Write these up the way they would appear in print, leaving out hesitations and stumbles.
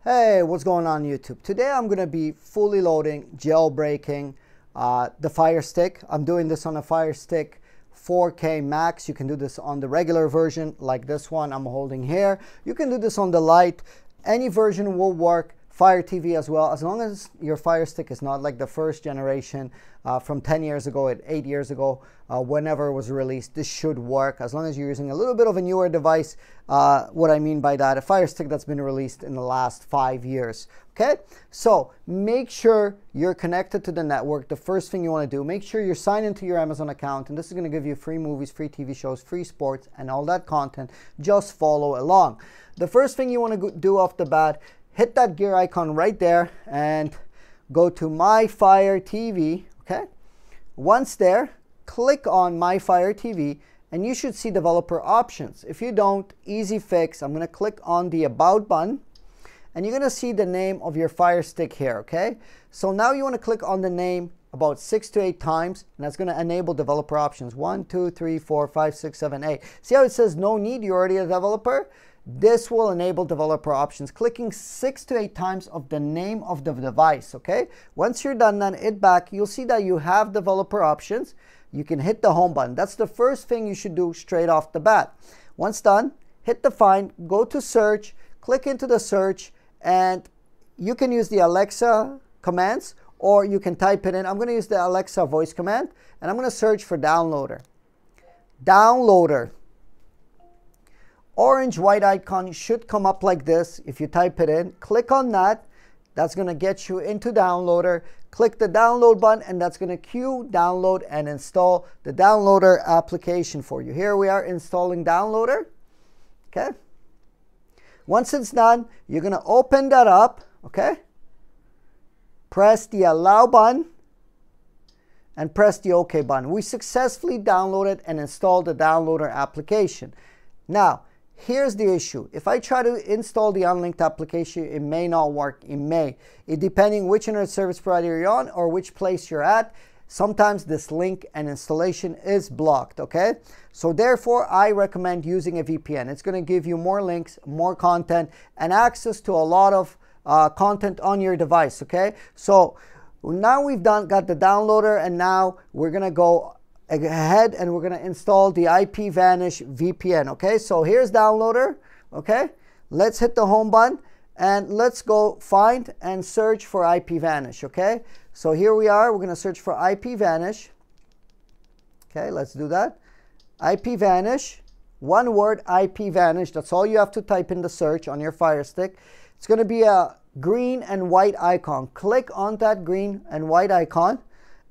Hey, what's going on YouTube? Today I'm going to be fully loading, jailbreaking the Fire Stick. I'm doing this on a Fire Stick 4K Max. You can do this on the regular version like this one I'm holding here. You can do this on the Lite. Any version will work. Fire TV as well, as long as your Fire Stick is not like the first generation from 10 years ago, 8 years ago, whenever it was released. This should work as long as you're using a little bit of a newer device. What I mean by that, a Fire Stick that's been released in the last 5 years. Okay, so make sure you're connected to the network. The first thing you want to do, make sure you're signed into your Amazon account, and this is going to give you free movies, free TV shows, free sports, and all that content. Just follow along. The first thing you want to do off the bat, hit that gear icon right there and go to My Fire TV, okay? Once there, click on My Fire TV and you should see developer options. If you don't, easy fix. I'm gonna click on the About button and you're gonna see the name of your Fire Stick here, okay? So now you wanna click on the name about 6 to 8 times, and that's gonna enable developer options. 1, 2, 3, 4, 5, 6, 7, 8. See how it says no need, you're already a developer? This will enable developer options, clicking 6 to 8 times of the name of the device, okay? Once you're done, then hit back. You'll see that you have developer options. You can hit the home button. That's the first thing you should do straight off the bat. Once done, hit the find, go to search, click into the search, and you can use the Alexa commands or you can type it in. I'm gonna use the Alexa voice command and I'm gonna search for downloader. Downloader. Orange white icon should come up like this if you type it in. Click on that. That's going to get you into downloader. Click the download button and that's going to queue, download, and install the downloader application for you. Here we are installing downloader. Okay. Once it's done, you're going to open that up. Okay. Press the allow button and press the OK button. We successfully downloaded and installed the downloader application. Now, here's the issue. If I try to install the unlinked application, it may not work. It may. It depending which internet service provider you're on or which place you're at. Sometimes this link and installation is blocked, okay? So therefore, I recommend using a VPN. It's going to give you more links, more content, and access to a lot of content on your device, okay? So now we've got the downloader, and now we're going to go ahead and we're going to install the IPVanish VPN. Okay, so here's downloader. Okay, let's hit the home button and let's go find and search for IPVanish. Okay, so here we are. We're going to search for IPVanish. Okay, let's do that. IPVanish, one word, IPVanish. That's all you have to type in the search on your Fire Stick. It's going to be a green and white icon. Click on that green and white icon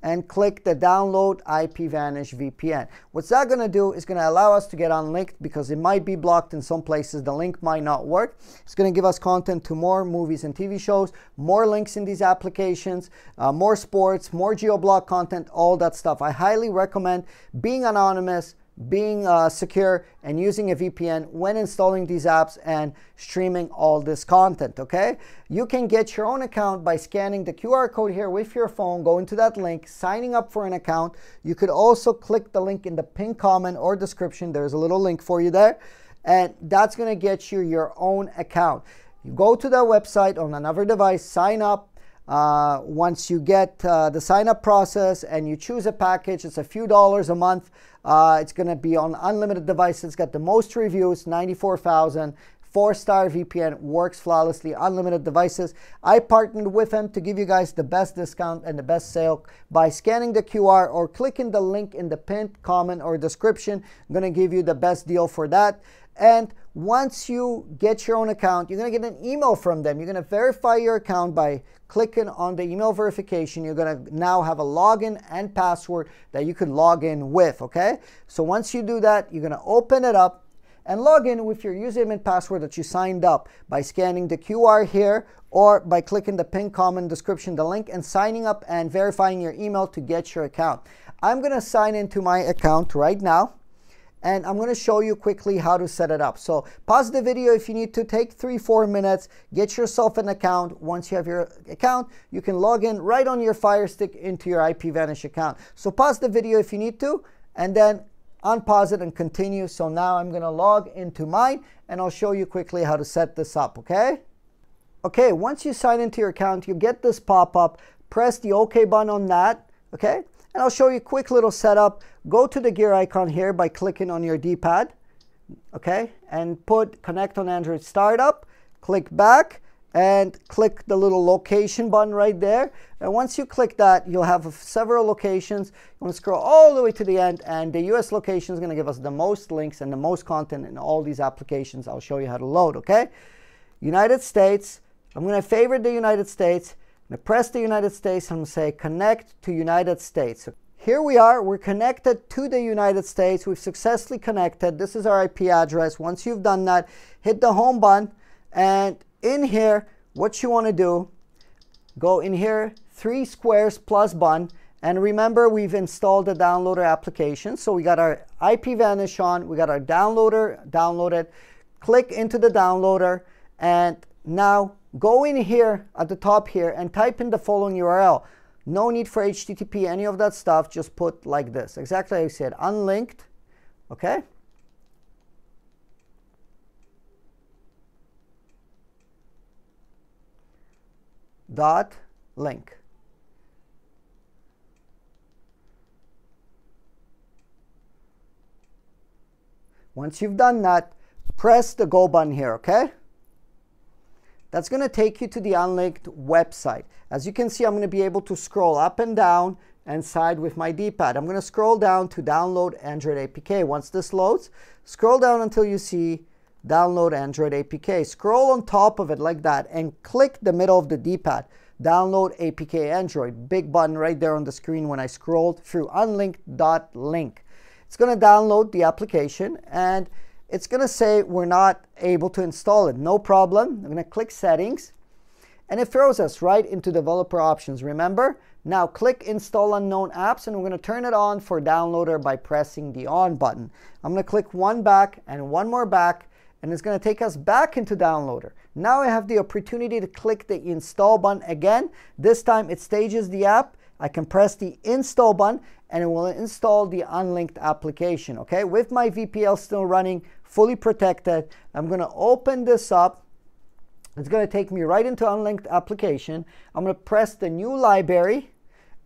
and click the download IPVanish VPN. What's that going to do is going to allow us to get unlinked because it might be blocked in some places. The link might not work. It's going to give us content to more movies and TV shows, more links in these applications, more sports, more geo-block content, all that stuff. I highly recommend being anonymous, being secure, and using a VPN when installing these apps and streaming all this content, okay? You can get your own account by scanning the QR code here with your phone, go into that link, signing up for an account. You could also click the link in the pinned comment or description. There's a little link for you there, and that's gonna get you your own account. You go to the website on another device, sign up. Once you get the sign up process and you choose a package, it's a few dollars a month. It's going to be on unlimited devices. It's got the most reviews, 94,000. 4-star VPN, works flawlessly, unlimited devices. I partnered with them to give you guys the best discount and the best sale by scanning the QR or clicking the link in the pinned comment or description. I'm going to give you the best deal for that. And once you get your own account, you're going to get an email from them. You're going to verify your account by clicking on the email verification. You're going to now have a login and password that you could log in with, okay? So once you do that, you're going to open it up and log in with your username and password that you signed up by scanning the QR here or by clicking the pinned comment description, the link, and signing up and verifying your email to get your account. I'm going to sign into my account right now. And I'm going to show you quickly how to set it up. So pause the video if you need to, take 3-4 minutes, get yourself an account. Once you have your account, you can log in right on your Fire Stick into your IPVanish account. So pause the video if you need to, and then unpause it and continue. So now I'm going to log into mine and I'll show you quickly how to set this up, okay? Okay, once you sign into your account, you get this pop-up. Press the OK button on that, okay? And I'll show you a quick little setup. Go to the gear icon here by clicking on your D-pad, okay? And put Connect on Android Startup. Click back and click the little location button right there. And once you click that, you'll have several locations. You want to scroll all the way to the end, and the US location is going to give us the most links and the most content in all these applications. I'll show you how to load, okay? United States. I'm going to favorite the United States. I'm going to press the United States. I'm going to say connect to United States. Here we are. We're connected to the United States. We've successfully connected. This is our IP address. Once you've done that, hit the home button. And in here, what you want to do, go in here, 3 squares plus button. And remember, we've installed the downloader application. So we got our IP vanish on. We got our downloader downloaded. Click into the downloader. And now go in here at the top here and type in the following URL. No need for HTTP, any of that stuff. Just put like this, exactly like I said, unlinked, okay? .link. Once you've done that, press the go button here, okay? That's going to take you to the unlinked website. As you can see, I'm going to be able to scroll up and down and side with my D-pad. I'm going to scroll down to download Android APK. Once this loads, scroll down until you see download Android APK. Scroll on top of it like that and click the middle of the D-pad. Download APK Android. Big button right there on the screen when I scrolled through unlinked.link. It's going to download the application and it's going to say we're not able to install it. No problem. I'm going to click settings and it throws us right into developer options. Remember? Now click install unknown apps and we're going to turn it on for downloader by pressing the on button. I'm going to click one back and one more back and it's going to take us back into downloader. Now I have the opportunity to click the install button again. This time it stages the app. I can press the install button and it will install the unlinked application, okay? With my VPL still running, fully protected, I'm going to open this up. It's going to take me right into unlinked application. I'm going to press the new library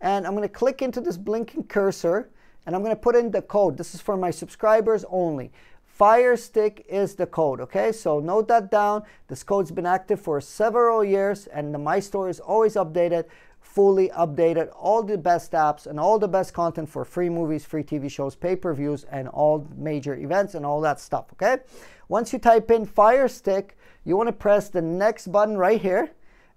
and I'm going to click into this blinking cursor and I'm going to put in the code. This is for my subscribers only. Firestick is the code, okay? So note that down. This code's been active for several years and the My Store is always updated, fully updated, all the best apps and all the best content for free movies, free TV shows, pay-per-views, and all major events and all that stuff, okay? Once you type in Firestick, you want to press the next button right here,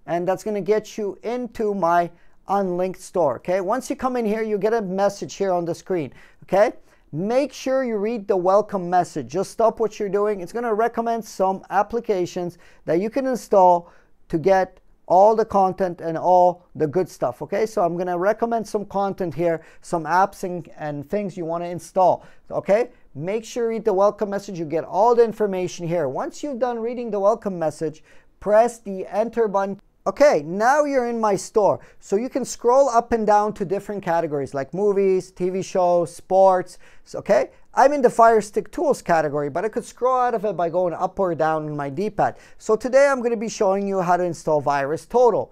and that's going to get you into my unlinked store, okay? Once you come in here, you get a message here on the screen, okay? Make sure you read the welcome message. Just stop what you're doing. It's going to recommend some applications that you can install to get all the content and all the good stuff, okay? So I'm going to recommend some content here, some apps and things you want to install, okay? Make sure you read the welcome message. You get all the information here. Once you've done reading the welcome message, press the enter button. Okay, now you're in my store. So you can scroll up and down to different categories like movies, TV shows, sports, okay? I'm in the Firestick Tools category, but I could scroll out of it by going up or down in my D-pad. So today I'm going to be showing you how to install VirusTotal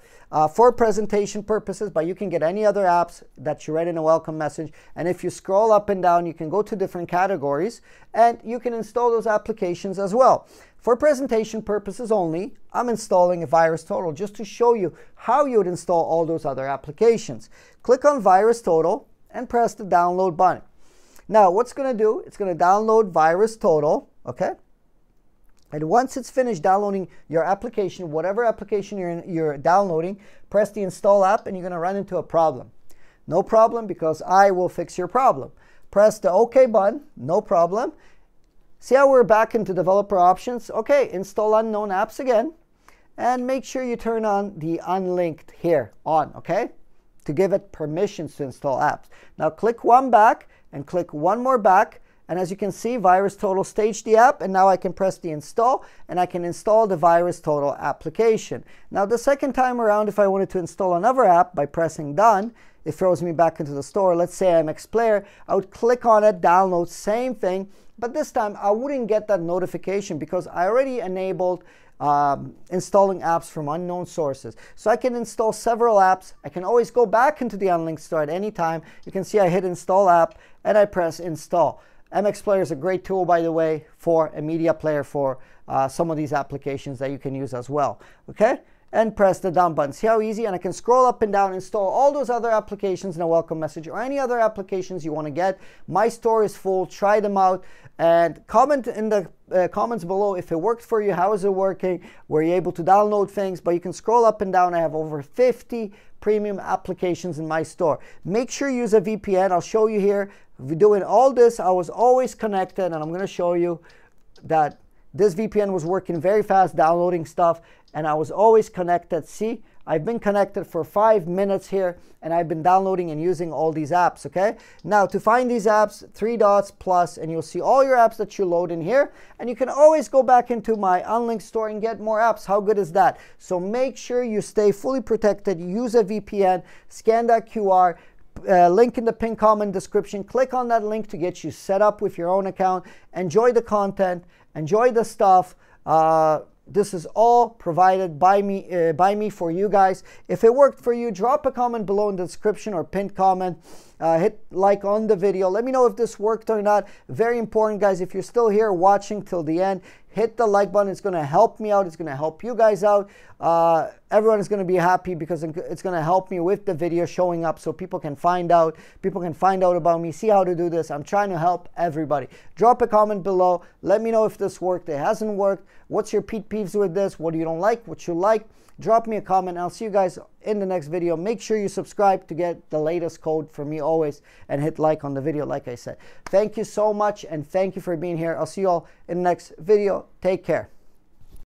for presentation purposes, but you can get any other apps that you read in a welcome message. And if you scroll up and down, you can go to different categories and you can install those applications as well. For presentation purposes only, I'm installing a VirusTotal just to show you how you would install all those other applications. Click on VirusTotal and press the download button. Now, what's going to do, it's going to download VirusTotal, okay? And once it's finished downloading your application, whatever application you're downloading, press the install app and you're going to run into a problem. No problem, because I will fix your problem. Press the OK button, no problem. See how we're back into developer options? Okay, install unknown apps again. And make sure you turn on the unlinked here on, okay? To give it permissions to install apps. Now click one back and click one more back. And as you can see, VirusTotal staged the app, and now I can press the install, and I can install the VirusTotal application. Now the second time around, if I wanted to install another app by pressing done, it throws me back into the store. Let's say I'm Xplayer, I would click on it, download, same thing, but this time I wouldn't get that notification because I already enabled installing apps from unknown sources. So I can install several apps. I can always go back into the Unlinked store at any time. You can see I hit install app and I press install. MX Player is a great tool, by the way, for a media player for some of these applications that you can use as well. Okay? And press the down button. See how easy? And I can scroll up and down, install all those other applications in a welcome message or any other applications you want to get. My store is full. Try them out and comment in the comments below if it worked for you. How is it working? Were you able to download things? But you can scroll up and down. I have over 50 premium applications in my store. Make sure you use a VPN. I'll show you here. Doing all this, I was always connected, and I'm going to show you that this VPN was working very fast, downloading stuff, and I was always connected. See, I've been connected for 5 minutes here, and I've been downloading and using all these apps, okay? Now, to find these apps, 3 dots plus, and you'll see all your apps that you load in here, and you can always go back into my Unlinked store and get more apps. How good is that? So make sure you stay fully protected, use a VPN, scan that QR, link in the pinned comment description. Click on that link to get you set up with your own account. Enjoy the content, enjoy the stuff. This is all provided by me for you guys. If it worked for you, drop a comment below in the description or pinned comment. Hit like on the video. Let me know if this worked or not. Very important, guys. If you're still here watching till the end, hit the like button. It's going to help me out. It's going to help you guys out. Everyone is going to be happy because it's going to help me with the video showing up so people can find out. People can find out about me, see how to do this. I'm trying to help everybody. Drop a comment below. Let me know if this worked. It hasn't worked. What's your pet peeves with this? What do you don't like? What you like? Drop me a comment. I'll see you guys in the next video. Make sure you subscribe to get the latest code from me always, and hit like on the video like I said. Thank you so much, and thank you for being here. I'll see you all in the next video. Take care.